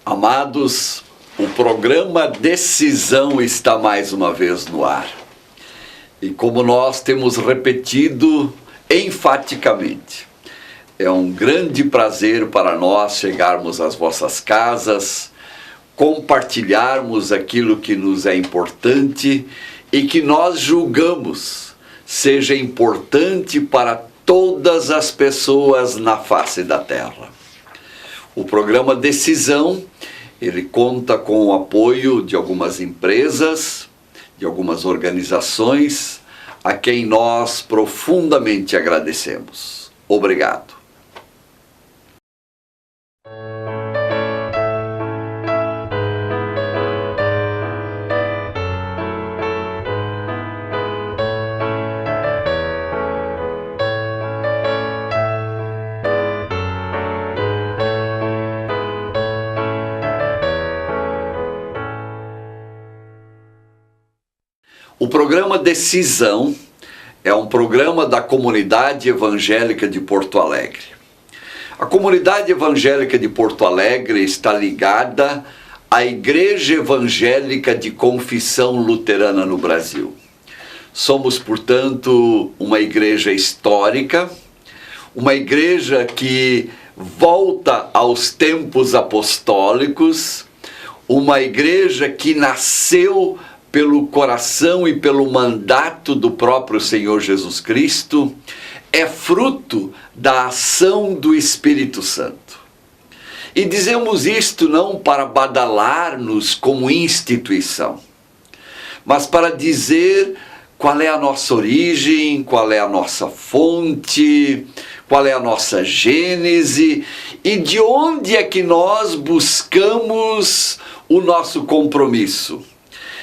Amados, o programa Decisão está mais uma vez no ar. E como nós temos repetido enfaticamente, é um grande prazer para nós chegarmos às vossas casas, compartilharmos aquilo que nos é importante e que nós julgamos seja importante para todas as pessoas na face da terra. O programa Decisão, ele conta com o apoio de algumas empresas, de algumas organizações, a quem nós profundamente agradecemos. Obrigado. O programa Decisão é um programa da Comunidade Evangélica de Porto Alegre. A Comunidade Evangélica de Porto Alegre está ligada à Igreja Evangélica de Confissão Luterana no Brasil. Somos, portanto, uma igreja histórica, uma igreja que volta aos tempos apostólicos, uma igreja que nasceu pelo coração e pelo mandato do próprio Senhor Jesus Cristo, é fruto da ação do Espírito Santo. E dizemos isto não para badalar-nos como instituição, mas para dizer qual é a nossa origem, qual é a nossa fonte, qual é a nossa gênese e de onde é que nós buscamos o nosso compromisso.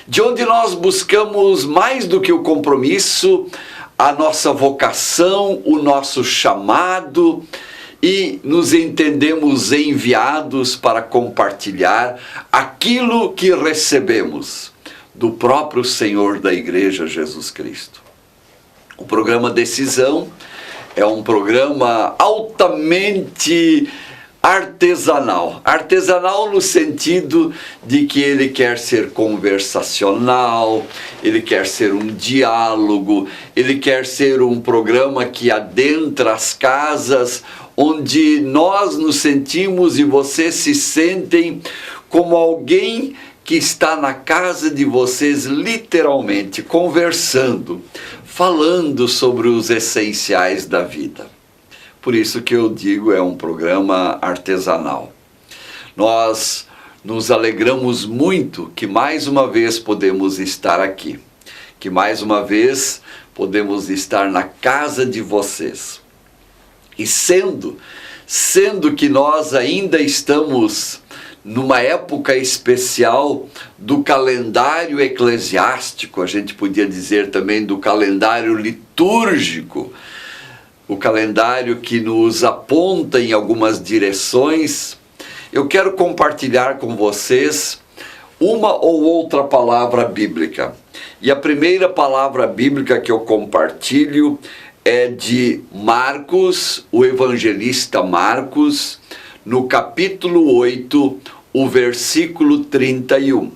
De onde nós buscamos mais do que o compromisso, a nossa vocação, o nosso chamado e nos entendemos enviados para compartilhar aquilo que recebemos do próprio Senhor da Igreja Jesus Cristo. O programa Decisão é um programa altamente artesanal. Artesanal no sentido de que ele quer ser conversacional, ele quer ser um diálogo, ele quer ser um programa que adentra as casas, onde nós nos sentimos e vocês se sentem como alguém que está na casa de vocês literalmente, conversando, falando sobre os essenciais da vida. Por isso que eu digo, é um programa artesanal. Nós nos alegramos muito que mais uma vez podemos estar aqui, que mais uma vez podemos estar na casa de vocês. E sendo que nós ainda estamos numa época especial do calendário eclesiástico, a gente podia dizer também do calendário litúrgico, o calendário que nos aponta em algumas direções, eu quero compartilhar com vocês uma ou outra palavra bíblica. E a primeira palavra bíblica que eu compartilho é de Marcos, o evangelista Marcos, no capítulo 8, o versículo 31.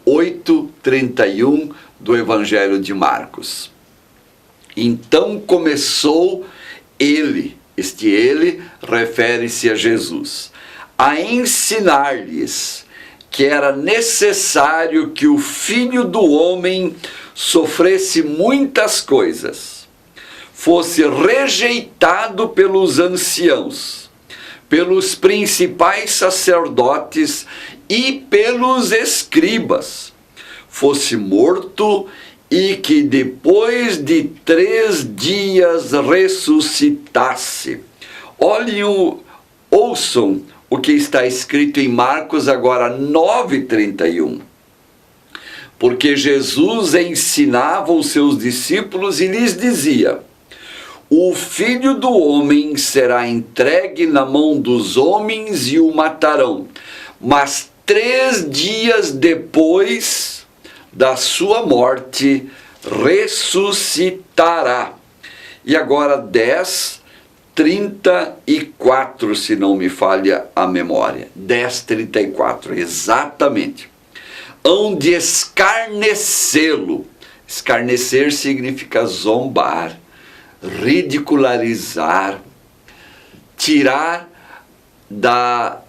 8:31 do Evangelho de Marcos. Então começou ele refere-se a Jesus, a ensinar-lhes que era necessário que o Filho do Homem sofresse muitas coisas, fosse rejeitado pelos anciãos, pelos principais sacerdotes e pelos escribas, fosse morto e que depois de 3 dias ressuscitasse. Ouçam o que está escrito em Marcos agora 9:31. Porque Jesus ensinava os seus discípulos e lhes dizia: o Filho do Homem será entregue na mão dos homens e o matarão, mas 3 dias depois da sua morte ressuscitará. E agora 10, 10:34, se não me falha a memória. 10:34, exatamente. Hão de escarnecê-lo. Escarnecer significa zombar, ridicularizar, tirar da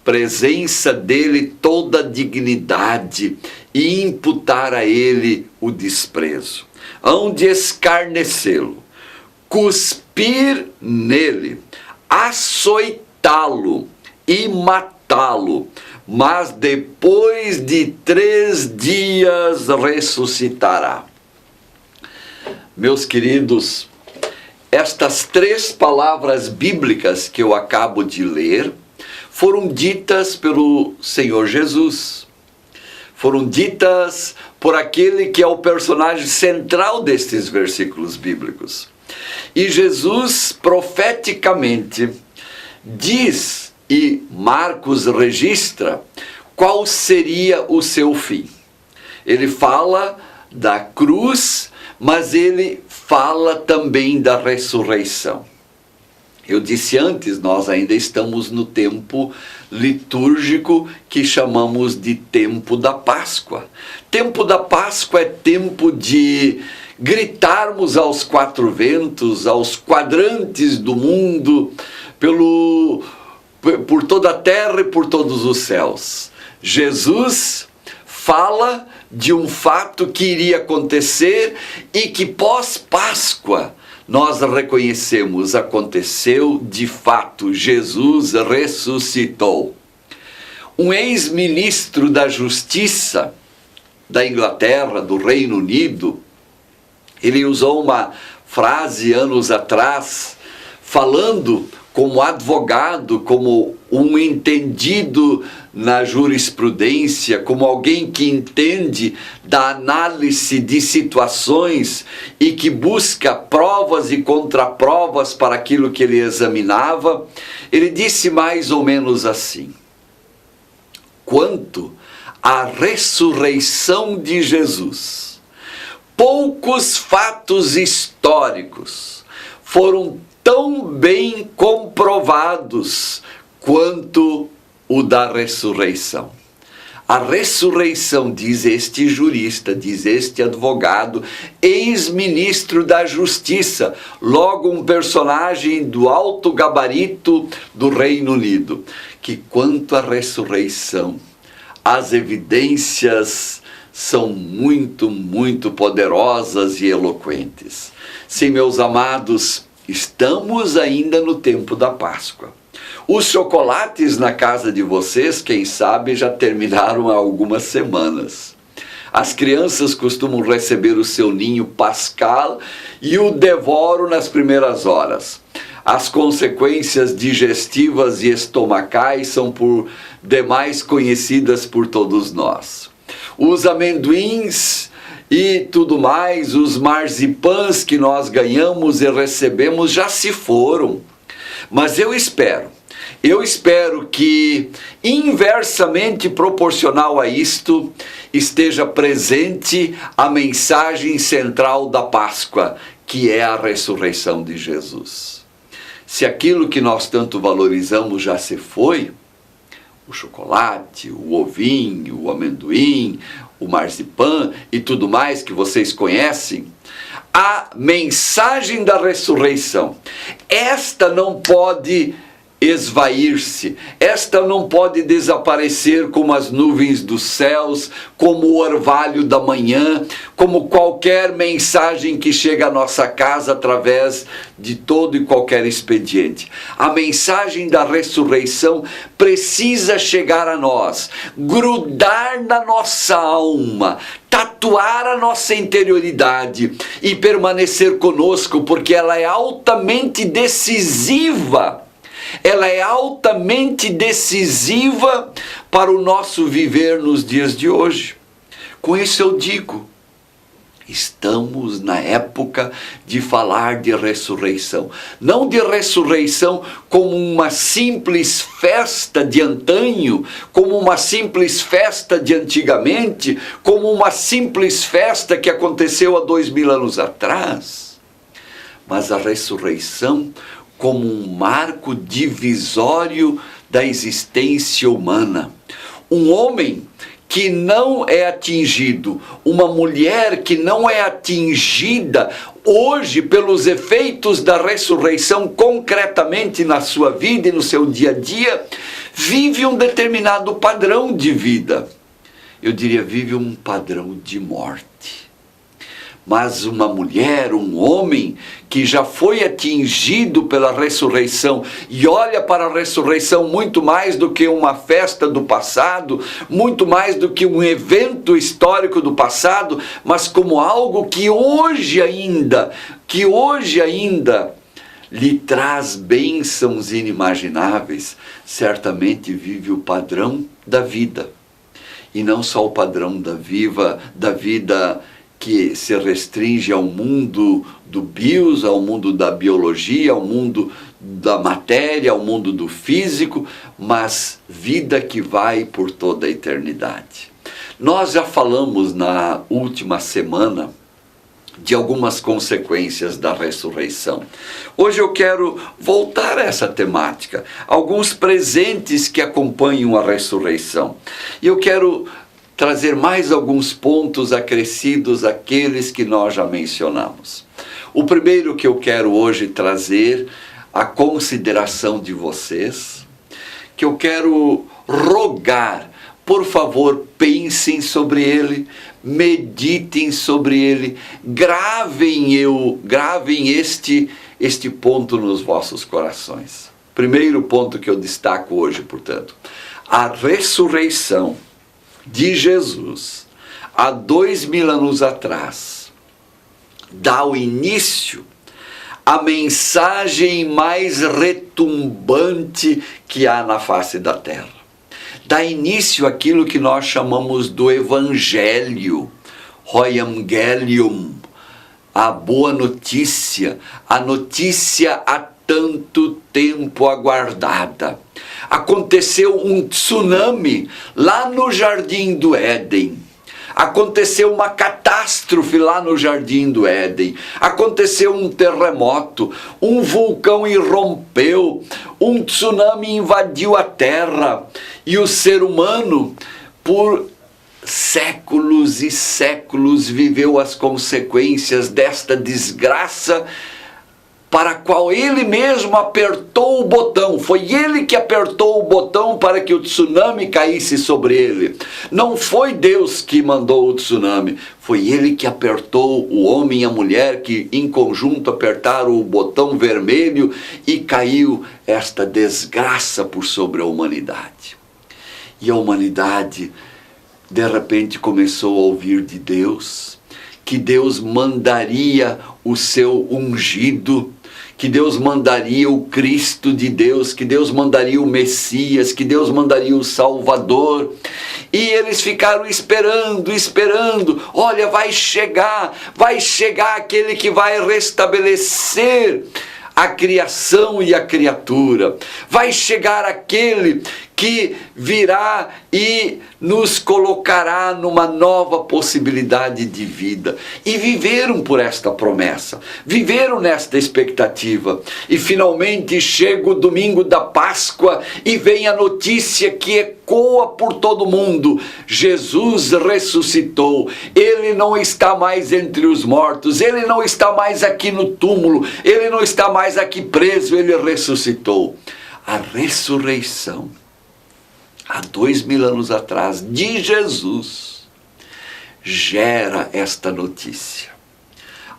presença dele toda a dignidade e imputar a ele o desprezo. Hão de escarnecê-lo, cuspir nele, açoitá-lo e matá-lo, mas depois de 3 dias ressuscitará. Meus queridos, estas 3 palavras bíblicas que eu acabo de ler foram ditas pelo Senhor Jesus. Foram ditas por aquele que é o personagem central destes versículos bíblicos. E Jesus profeticamente diz, e Marcos registra, qual seria o seu fim. Ele fala da cruz, mas ele fala também da ressurreição. Eu disse antes, nós ainda estamos no tempo litúrgico que chamamos de tempo da Páscoa. Tempo da Páscoa é tempo de gritarmos aos 4 ventos, aos quadrantes do mundo, por toda a terra e por todos os céus. Jesus fala de um fato que iria acontecer e que pós-Páscoa nós reconhecemos, aconteceu de fato, Jesus ressuscitou. Um ex-ministro da Justiça da Inglaterra, do Reino Unido, ele usou uma frase anos atrás, falando como advogado, como um entendido na jurisprudência, como alguém que entende da análise de situações e que busca provas e contraprovas para aquilo que ele examinava. Ele disse mais ou menos assim: quanto à ressurreição de Jesus, poucos fatos históricos foram tão bem comprovados quanto o da ressurreição. A ressurreição, diz este jurista, diz este advogado, ex-ministro da Justiça, logo um personagem do alto gabarito do Reino Unido, que quanto à ressurreição, as evidências são muito, muito poderosas e eloquentes. Sim, meus amados, estamos ainda no tempo da Páscoa. Os chocolates na casa de vocês, quem sabe, já terminaram há algumas semanas. As crianças costumam receber o seu ninho pascal e o devoram nas primeiras horas. As consequências digestivas e estomacais são por demais conhecidas por todos nós. Os amendoins e tudo mais, os marzipãs que nós ganhamos e recebemos já se foram. Mas eu espero que, inversamente proporcional a isto, esteja presente a mensagem central da Páscoa, que é a ressurreição de Jesus. Se aquilo que nós tanto valorizamos já se foi, o chocolate, o ovinho, o amendoim, o marzipan e tudo mais que vocês conhecem, a mensagem da ressurreição, esta não pode esvair-se, esta não pode desaparecer como as nuvens dos céus, como o orvalho da manhã, como qualquer mensagem que chega à nossa casa através de todo e qualquer expediente. A mensagem da ressurreição precisa chegar a nós, grudar na nossa alma, tatuar a nossa interioridade e permanecer conosco, porque ela é altamente decisiva. Ela é altamente decisiva para o nosso viver nos dias de hoje. Com isso eu digo, estamos na época de falar de ressurreição. Não de ressurreição como uma simples festa de antanho, como uma simples festa de antigamente, como uma simples festa que aconteceu há 2000 anos atrás. Mas a ressurreição como um marco divisório da existência humana. Um homem que não é atingido, uma mulher que não é atingida hoje pelos efeitos da ressurreição concretamente na sua vida e no seu dia a dia, vive um determinado padrão de vida. Eu diria, vive um padrão de morte. Mas uma mulher, um homem que já foi atingido pela ressurreição e olha para a ressurreição muito mais do que uma festa do passado, muito mais do que um evento histórico do passado, mas como algo que hoje ainda lhe traz bênçãos inimagináveis, certamente vive o padrão da vida. E não só o padrão da vida que se restringe ao mundo do bios, ao mundo da biologia, ao mundo da matéria, ao mundo do físico, mas vida que vai por toda a eternidade. Nós já falamos na última semana de algumas consequências da ressurreição. Hoje eu quero voltar a essa temática, alguns presentes que acompanham a ressurreição. E eu quero trazer mais alguns pontos acrescidos àqueles que nós já mencionamos. O primeiro que eu quero hoje trazer à consideração de vocês, que eu quero rogar, por favor, pensem sobre ele, meditem sobre ele, gravem este ponto nos vossos corações. Primeiro ponto que eu destaco hoje, portanto, a ressurreição de Jesus, há 2000 anos atrás, dá o início à mensagem mais retumbante que há na face da terra. Dá início àquilo que nós chamamos do Evangelho, Euangelium, a boa notícia, a notícia há tanto tempo aguardada. Aconteceu um tsunami lá no Jardim do Éden. Aconteceu uma catástrofe lá no Jardim do Éden. Aconteceu um terremoto, um vulcão irrompeu, um tsunami invadiu a terra. E o ser humano, por séculos e séculos, viveu as consequências desta desgraça, para a qual ele mesmo apertou o botão. Foi ele que apertou o botão para que o tsunami caísse sobre ele. Não foi Deus que mandou o tsunami, foi ele que apertou, o homem e a mulher que em conjunto apertaram o botão vermelho e caiu esta desgraça por sobre a humanidade. E a humanidade de repente começou a ouvir de Deus, que Deus mandaria o seu ungido, que Deus mandaria o Cristo de Deus, que Deus mandaria o Messias, que Deus mandaria o Salvador. E eles ficaram esperando. Olha, vai chegar aquele que vai restabelecer a criação e a criatura. Vai chegar aquele que virá e nos colocará numa nova possibilidade de vida. E viveram por esta promessa, viveram nesta expectativa. E finalmente chega o domingo da Páscoa e vem a notícia que ecoa por todo mundo: Jesus ressuscitou, ele não está mais entre os mortos, ele não está mais aqui no túmulo, ele não está mais aqui preso, ele ressuscitou. A ressurreição, há 2000 anos atrás, de Jesus, gera esta notícia.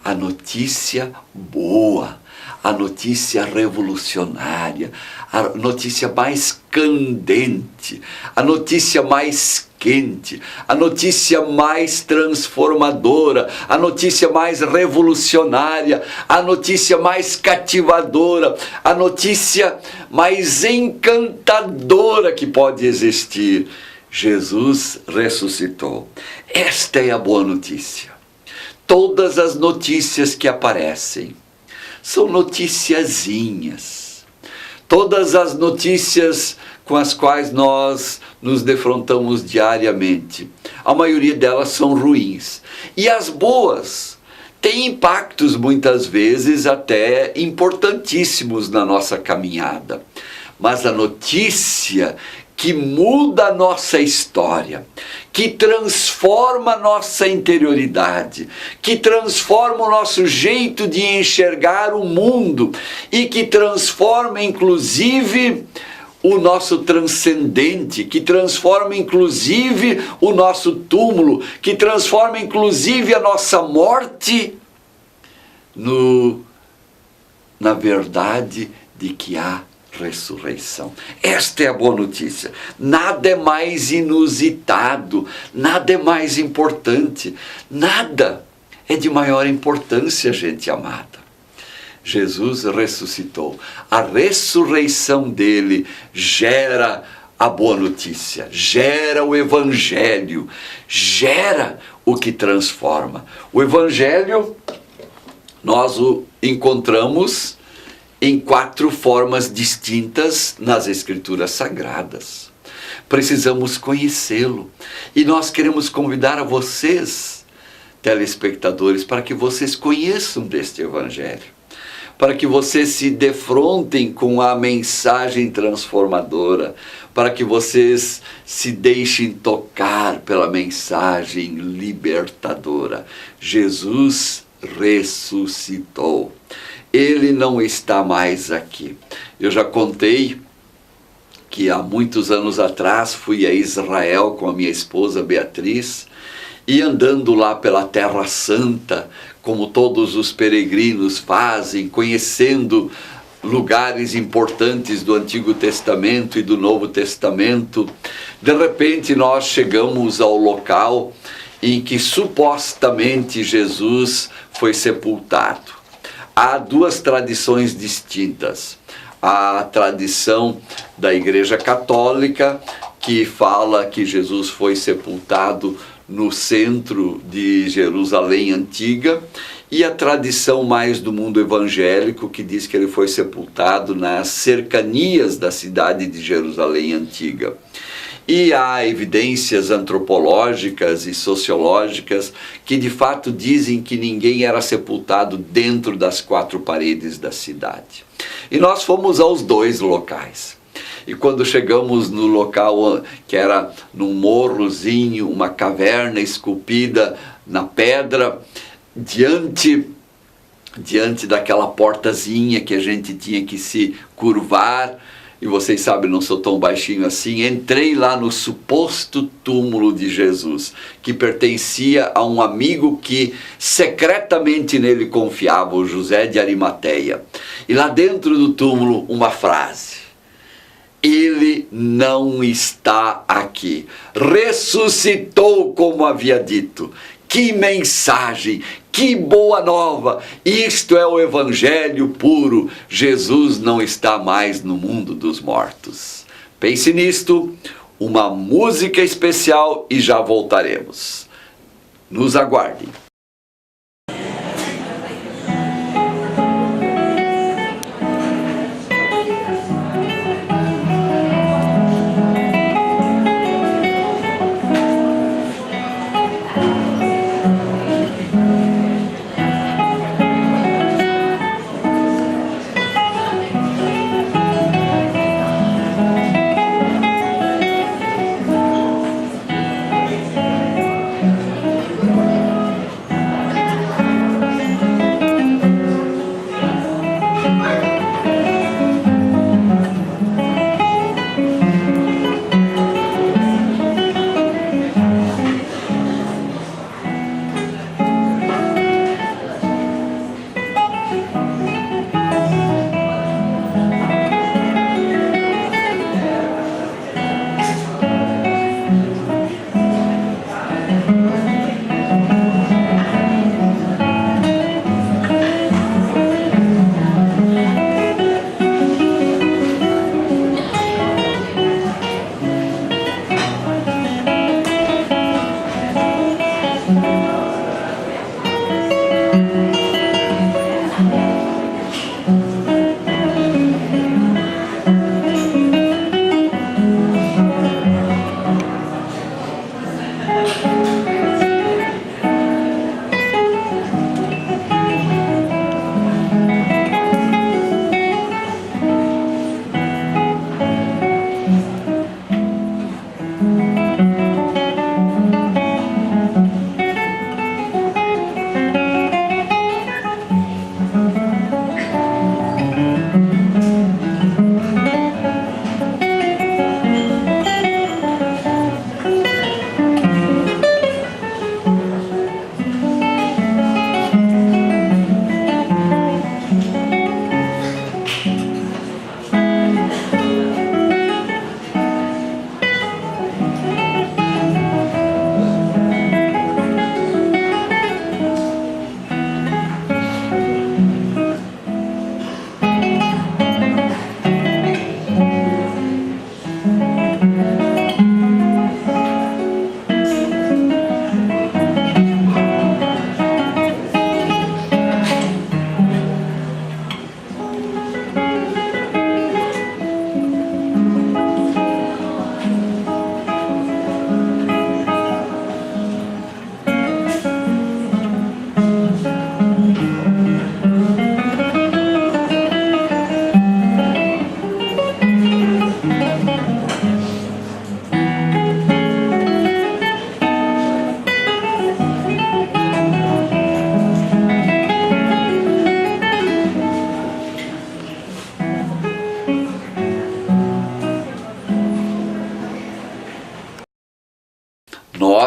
A notícia boa, a notícia revolucionária, a notícia mais candente, a notícia mais quente, a notícia mais transformadora, a notícia mais revolucionária, a notícia mais cativadora, a notícia mais encantadora que pode existir. Jesus ressuscitou. Esta é a boa notícia. Todas as notícias que aparecem são noticiazinhas. Todas as notícias com as quais nós nos defrontamos diariamente, a maioria delas são ruins. E as boas tem impactos muitas vezes até importantíssimos na nossa caminhada. Mas a notícia que muda a nossa história, que transforma a nossa interioridade, que transforma o nosso jeito de enxergar o mundo e que transforma inclusive o nosso transcendente, que transforma inclusive o nosso túmulo, que transforma inclusive a nossa morte na verdade de que há ressurreição. Esta é a boa notícia. Nada é mais inusitado, nada é mais importante, nada é de maior importância, gente amada. Jesus ressuscitou. A ressurreição dele gera a boa notícia, gera o Evangelho, gera o que transforma. O Evangelho nós o encontramos em 4 formas distintas nas Escrituras Sagradas. Precisamos conhecê-lo. E nós queremos convidar a vocês, telespectadores, para que vocês conheçam deste Evangelho. Para que vocês se defrontem com a mensagem transformadora. Para que vocês se deixem tocar pela mensagem libertadora. Jesus ressuscitou. Ele não está mais aqui. Eu já contei que há muitos anos atrás fui a Israel com a minha esposa Beatriz e andando lá pela Terra Santa, como todos os peregrinos fazem, conhecendo lugares importantes do Antigo Testamento e do Novo Testamento, de repente nós chegamos ao local em que supostamente Jesus foi sepultado. Há 2 tradições distintas. A tradição da Igreja Católica, que fala que Jesus foi sepultado no centro de Jerusalém Antiga, e a tradição mais do mundo evangélico, que diz que ele foi sepultado nas cercanias da cidade de Jerusalém Antiga. E há evidências antropológicas e sociológicas que de fato dizem que ninguém era sepultado dentro das 4 paredes da cidade. E nós fomos aos 2 locais. E quando chegamos no local que era num morrozinho, uma caverna esculpida na pedra, diante daquela portazinha que a gente tinha que se curvar, e vocês sabem, não sou tão baixinho assim, entrei lá no suposto túmulo de Jesus, que pertencia a um amigo que secretamente nele confiava, o José de Arimateia. E lá dentro do túmulo, uma frase: ele não está aqui, ressuscitou como havia dito. Que mensagem, que boa nova! Isto é o Evangelho puro. Jesus não está mais no mundo dos mortos. Pense nisto, uma música especial e já voltaremos. Nos aguardem.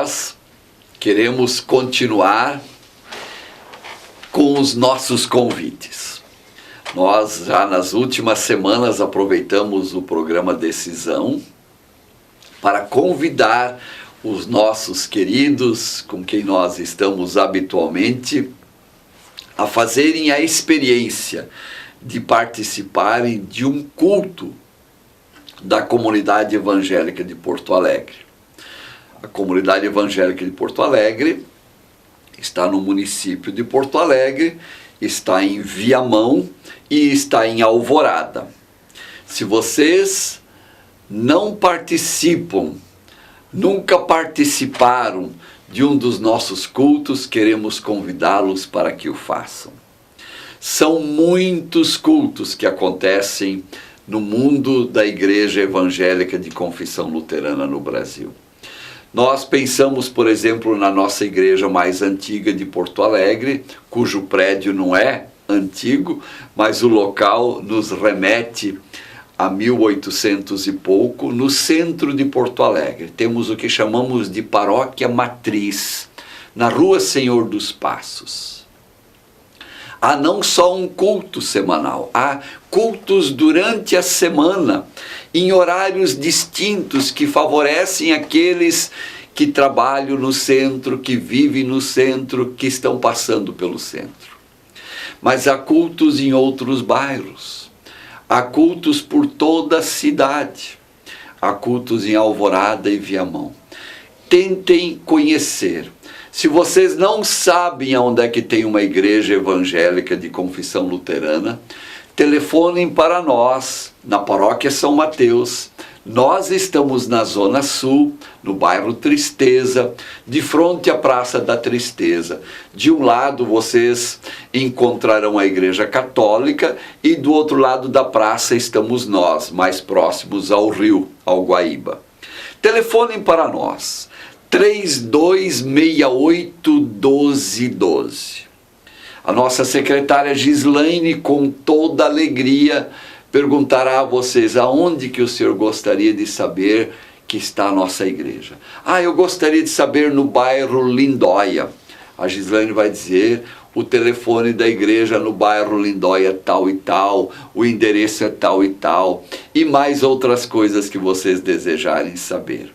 nós queremos continuar com os nossos convites. Nós já nas últimas semanas aproveitamos o programa Decisão para convidar os nossos queridos, com quem nós estamos habitualmente, a fazerem a experiência de participarem de um culto da comunidade evangélica de Porto Alegre. A comunidade evangélica de Porto Alegre está no município de Porto Alegre, está em Viamão e está em Alvorada. Se vocês não participam, nunca participaram de um dos nossos cultos, queremos convidá-los para que o façam. São muitos cultos que acontecem no mundo da Igreja Evangélica de Confissão Luterana no Brasil. Nós pensamos, por exemplo, na nossa igreja mais antiga de Porto Alegre, cujo prédio não é antigo, mas o local nos remete a 1800 e pouco, no centro de Porto Alegre. Temos o que chamamos de paróquia matriz, na Rua Senhor dos Passos. Há não só um culto semanal, há cultos durante a semana, em horários distintos que favorecem aqueles que trabalham no centro, que vivem no centro, que estão passando pelo centro. Mas há cultos em outros bairros, há cultos por toda a cidade, há cultos em Alvorada e Viamão. Tentem conhecer. Se vocês não sabem onde é que tem uma igreja evangélica de confissão luterana, telefonem para nós, na paróquia São Mateus. Nós estamos na Zona Sul, no bairro Tristeza, de frente à Praça da Tristeza. De um lado vocês encontrarão a Igreja Católica e do outro lado da praça estamos nós, mais próximos ao rio, ao Guaíba. Telefonem para nós, 3268-1212. A nossa secretária Gislaine, com toda alegria, perguntará a vocês aonde que o senhor gostaria de saber que está a nossa igreja. Eu gostaria de saber no bairro Lindóia. A Gislaine vai dizer o telefone da igreja no bairro Lindóia tal e tal, o endereço é tal e tal, e mais outras coisas que vocês desejarem saber.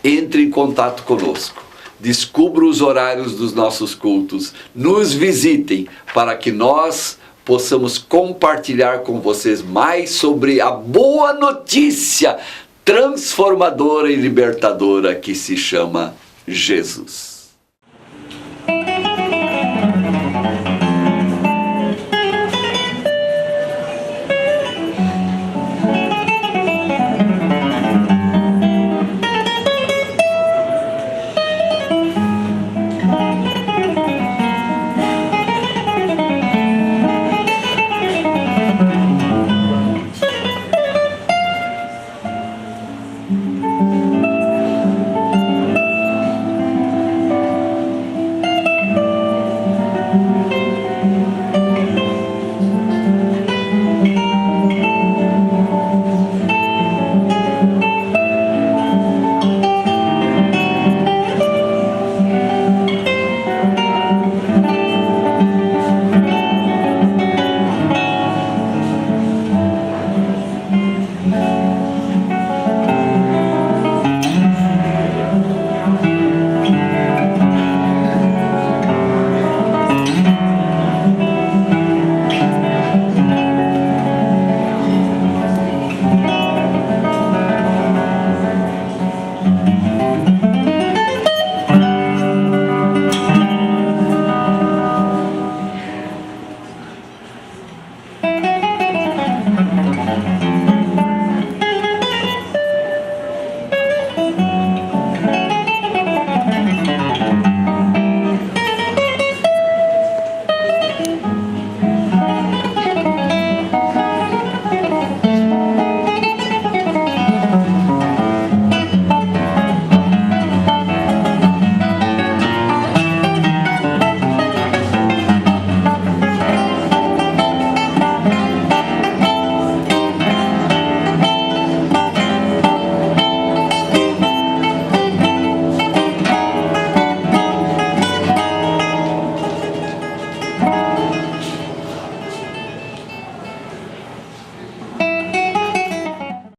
Entre em contato conosco. Descubra os horários dos nossos cultos, nos visitem para que nós possamos compartilhar com vocês mais sobre a boa notícia transformadora e libertadora que se chama Jesus.